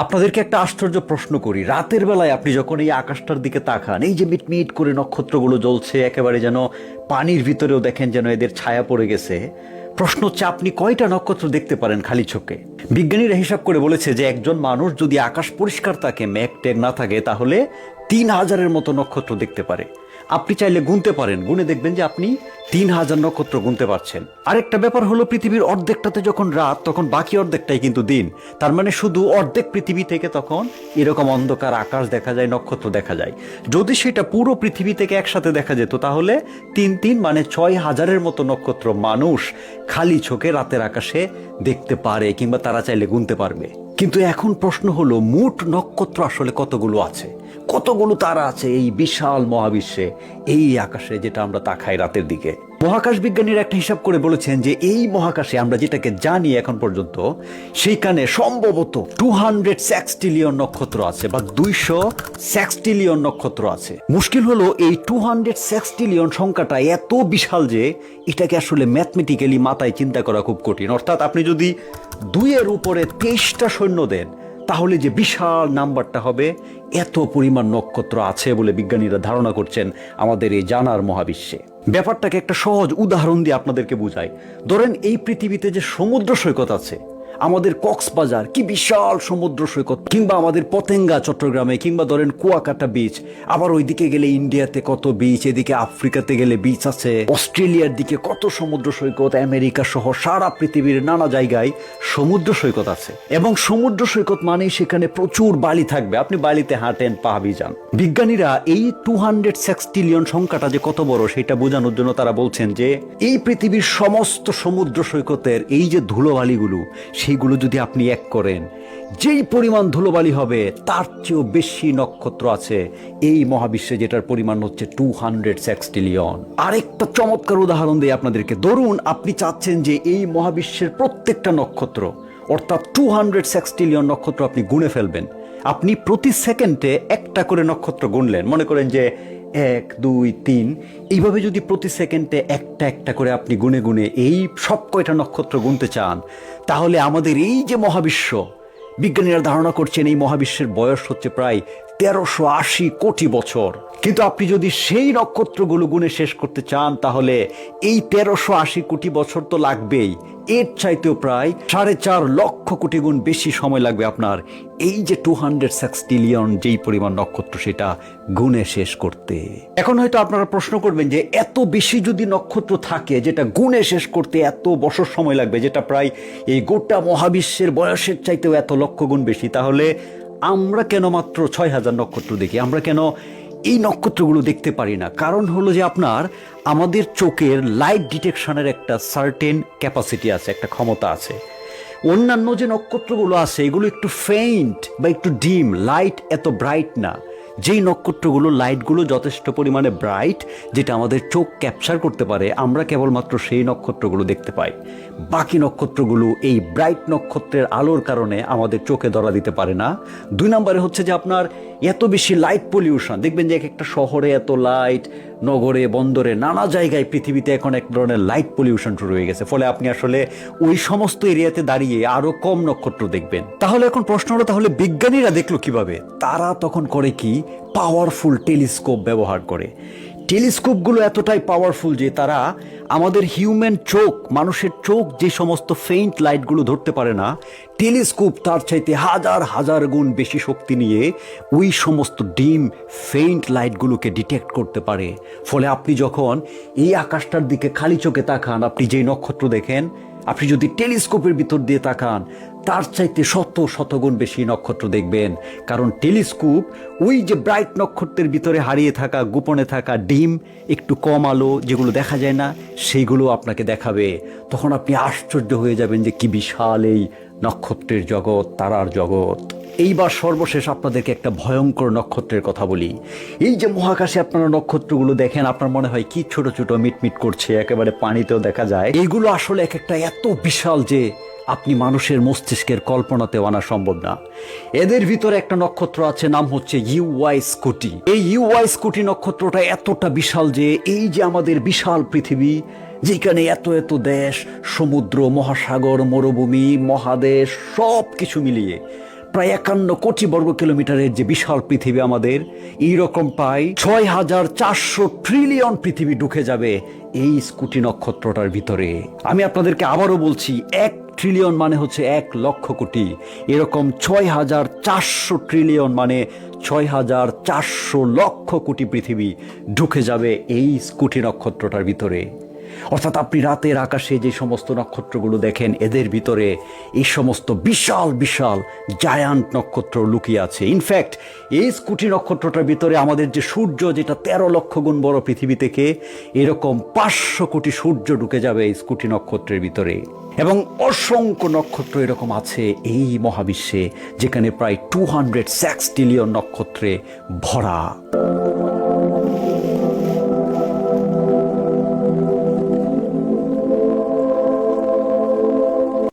আপনাদেরকে একটা আশ্চর্য প্রশ্ন করি। রাতের বেলায় আপনি যখন এই আকাশটার দিকে তাকান, এই যে মিটমিট করে নক্ষত্রগুলো জ্বলছে, একেবারে যেন পানির ভিতরেও দেখেন যেন এদের ছায়া পড়ে গেছে। প্রশ্ন হচ্ছে, আপনি কয়টা নক্ষত্র দেখতে পারেন খালি চোখে? বিজ্ঞানীরা হিসাব করে বলেছে যে একজন মানুষ যদি আকাশ পরিষ্কার থাকে, মেঘ টেঘ না থাকে, তাহলে ৩,০০০-এর মতো নক্ষত্র দেখতে পারে। আপনি চাইলে গুনতে পারেন, গুনে দেখবেন যে আপনি ৩,০০০ নক্ষত্র গুনতে পারছেন। আরেকটা ব্যাপার হলো, পৃথিবীর অর্ধেকটাতে যখন রাত, তখন বাকি অর্ধেকটাই কিন্তু দিন। তার মানে শুধু অর্ধেক পৃথিবী থেকে তখন এরকম অন্ধকার আকাশ দেখা যায়, নক্ষত্র দেখা যায়। যদি সেটা পুরো পৃথিবী থেকে একসাথে দেখা যেত, তাহলে ৩ মানে ৬,০০০-এর মতো নক্ষত্র মানুষ খালি চোখে রাতের আকাশে দেখতে পারে, কিংবা তারা চাইলে গুনতে পারবে। কিন্তু এখন প্রশ্ন হলো, মোট নক্ষত্র আসলে কতগুলো আছে, কতগুলো তারা আছে এই বিশাল মহাবিশ্বে, এই আকাশে যেটা আমরা তাকাই রাতের দিকে? মহাকাশ বিজ্ঞানীরা একটা হিসাব করে বলেছেন যে এই মহাকাশে আমরা যেটাকে জানি এখন পর্যন্ত, সেইখানে সম্ভবত 200 সেক্সটিলিয়ন নক্ষত্র আছে, বা 200 সেক্সটিলিয়ন নক্ষত্র আছে। মুশকিল হলো, এই 200 সেক্সটিলিয়ন সংখ্যাটা এত বিশাল যে এটাকে আসলে ম্যাথমেটিক্যালি মাথায় চিন্তা করা খুব কঠিন। অর্থাৎ আপনি যদি 2-এর উপরে 23টা শূন্য দেন, তাহলে যে বিশাল নাম্বারটা হবে, এত পরিমাণ নক্ষত্র আছে বলে বিজ্ঞানীরা ধারণা করছেন আমাদের এই জানার মহাবিশ্বে। ব্যাপারটাকে একটা সহজ উদাহরণ দিয়ে আপনাদেরকে বুঝাই। ধরেন, এই পৃথিবীতে যে সমুদ্র সৈকত আছে, আমাদের কক্সবাজার কি বিশাল সমুদ্র সৈকত, কিংবা আমাদের পতেঙ্গা চট্টগ্রামে, কিংবা ধরেন কুয়াকাটা বিচ, আবার ওইদিকে গেলে ইন্ডিয়াতে কত বিচ, এদিকে আফ্রিকাতে গেলে বিচ আছে, অস্ট্রেলিয়ার দিকে কত সমুদ্র সৈকত, আমেরিকা সহ সারা পৃথিবীর নানা জায়গায় সমুদ্র সৈকত আছে। এবং সমুদ্র সৈকত মানেই সেখানে প্রচুর বালি থাকবে, আপনি বালিতে হাঁটেন, পা ভিজান। বিজ্ঞানীরা এই 200 সেক্সটিলিয়ন সংখ্যাটা যে কত বড় সেটা বোঝানোর জন্য তারা বলছেন যে এই পৃথিবীর সমস্ত সমুদ্র সৈকতের এই যে ধুলোবালিগুলো, সেইগুলো যদি আপনি এক করেন, যেই পরিমাণ ধুলোবালি হবে তার চেয়েও বেশি নক্ষত্র আছে এই মহাবিশ্বে, যেটার পরিমাণ হচ্ছে 200 সেক্সটিলিয়ন। আরেকটা চমৎকার উদাহরণ দিয়ে আপনাদেরকে। ধরুন, আপনি চাচ্ছেন যে এই মহাবিশ্বের প্রত্যেকটা নক্ষত্র, অর্থাৎ 200 সেক্সটিলিয়ন নক্ষত্র আপনি গুনে ফেলবেন। আপনি প্রতি সেকেন্ডে একটা করে নক্ষত্র গুনলেন, মনে করেন যে 1, 2, 3, এইভাবে যদি প্রতি সেকেন্ডে একটা একটা করে আপনি গুনে গুনে এই সব কয়টা নক্ষত্র গুনতে চান, তাহলে আমাদের এই যে মহাবিশ্ব, বিজ্ঞানীরা ধারণা করছেন এই মহাবিশ্বের বয়স হচ্ছে প্রায় 1380 কোটি বছর। কিন্তু আপনি যদি সেই নক্ষত্রগুলো গুনে শেষ করতে চান, তাহলে এই 1380 কোটি বছর তো লাগবেই, এর চাইতেও প্রায় 4.5 লক্ষ কোটি গুণ বেশি সময় লাগবে আপনার এই যে 200 সেক্সটিলিয়ন যেই পরিমাণ নক্ষত্র, সেটা গুনে শেষ করতে। এখন হয়তো আপনারা প্রশ্ন করবেন যে এত বেশি যদি নক্ষত্র থাকে, যেটা গুনে শেষ করতে এত বছর সময় লাগবে, যেটা প্রায় এই গোটা মহাবিশ্বের বয়সের চাইতেও এত লক্ষ গুণ বেশি, তাহলে আমরা কেন মাত্র 6,000 নক্ষত্র দেখি? আমরা কেন এই নক্ষত্রগুলো দেখতে পারি না? কারণ হলো যে আমাদের চোখের লাইট ডিটেকশনের একটা সার্টেন ক্যাপাসিটি আছে, একটা ক্ষমতা আছে। অন্যান্য যে নক্ষত্রগুলো আছে, এগুলো একটু ফেইন্ট বা একটু ডিম, লাইট এত ব্রাইট না। যেই নক্ষত্রগুলো লাইটগুলো যথেষ্ট পরিমাণে ব্রাইট, যেটা আমাদের চোখ ক্যাপচার করতে পারে, আমরা কেবলমাত্র সেই নক্ষত্রগুলো দেখতে পাই। বাকি নক্ষত্রগুলো এই ব্রাইট নক্ষত্রের আলোর কারণে আমাদের চোখে ধরা দিতে পারে না। 2 নম্বরে হচ্ছে যে আপনার এত বেশি লাইট পলিউশন, দেখবেন যে একটা শহরে এত লাইট, নগরে, বন্দরে, নানা জায়গায় পৃথিবীতে এখন এক ধরনের লাইট পলিউশন শুরু হয়ে গেছে। ফলে আপনি আসলে ওই সমস্ত এরিয়াতে দাঁড়িয়ে আরো কম নক্ষত্র দেখবেন। তাহলে এখন প্রশ্ন হলো, তাহলে বিজ্ঞানীরা দেখলো কিভাবে? তারা তখন করে কি, পাওয়ারফুল টেলিস্কোপ ব্যবহার করে। টেলিস্কোপগুলো এতটাই পাওয়ারফুল যে তারা আমাদের হিউম্যান চোখ, মানুষের চোখ যে সমস্ত ফেইন্ট লাইটগুলো ধরতে পারে না, টেলিস্কোপ তার চাইতে হাজার হাজার গুণ বেশি শক্তি নিয়ে ওই সমস্ত ডিম ফেইন্ট লাইটগুলোকে ডিটেক্ট করতে পারে। ফলে আপনি যখন এই আকাশটার দিকে খালি চোখে তাকান, আপনি যেই নক্ষত্র দেখেন, আপনি যদি টেলিস্কোপের ভিতর দিয়ে তাকান, তার চাইতে শত শতগুণ বেশি নক্ষত্র দেখবেন। কারণ টেলিস্কোপ ওই যে ব্রাইট নক্ষত্রের ভিতরে হারিয়ে থাকা, গোপনে থাকা ডিম, একটু কম আলো যেগুলো দেখা যায় না, সেইগুলো আপনাকে দেখাবে। তখন আপনি আশ্চর্য হয়ে যাবেন যে কি বিশাল এই নক্ষত্রের জগৎ, তারার জগৎ। এইবার সর্বশেষ আপনাদেরকে একটা ভয়ঙ্কর নক্ষত্রের কথা বলি। এই যে মহাকাশে আপনারা নক্ষত্রগুলো দেখেন, আপনার মনে হয় কি ছোট ছোট মিটমিট করছে, একেবারে পানিতেও দেখা যায়। এইগুলো আসলে এক একটা এত বিশাল যে আপনি মানুষের মস্তিষ্কের কল্পনাতেও আনা সম্ভব না। এদের ভিতরে একটা নক্ষত্র আছে, নাম হচ্ছে ইউআই স্কুটি। এই ইউআই স্কুটি নক্ষত্রটা এতটা বিশাল যে এই যে আমাদের বিশাল পৃথিবী, যেখানে এত এত দেশ, সমুদ্র, মহাসাগর, মরুভূমি, মহাদেশ, সব কিছু মিলিয়ে প্রায় 51 কোটি বর্গ কিলোমিটারের যে বিশাল পৃথিবী আমাদের, এইরকম প্রায় 6400 ট্রিলিয়ন পৃথিবী ঢুকে যাবে এই স্কুটি নক্ষত্রটার ভিতরে। আমি আপনাদেরকে আবারও বলছি, 1 ট্রিলিয়ন মানে হচ্ছে 1 লক্ষ কোটি, এরকম 6400 ট্রিলিয়ন মানে 6400 লক্ষ কোটি পৃথিবী ঢুকে যাবে এই স্কুটি নক্ষত্রটার ভিতরে। অর্থাৎ আপনি রাতের আকাশে যে সমস্ত নক্ষত্রগুলো দেখেন, এদের ভিতরে এই সমস্ত বিশাল বিশাল জায়ান্ট নক্ষত্র লুকিয়ে আছে। ইনফ্যাক্ট এই স্কুটি নক্ষত্রটার ভিতরে আমাদের যে সূর্য, যেটা 13 লক্ষ গুণ বড় পৃথিবী থেকে, এরকম 500 কোটি সূর্য ঢুকে যাবে এই স্কুটি নক্ষত্রের ভিতরে। এবং অসংখ্য নক্ষত্র এরকম আছে এই মহাবিশ্বে, যেখানে প্রায় 200 সেক্সটিলিয়ন নক্ষত্রে ভরা।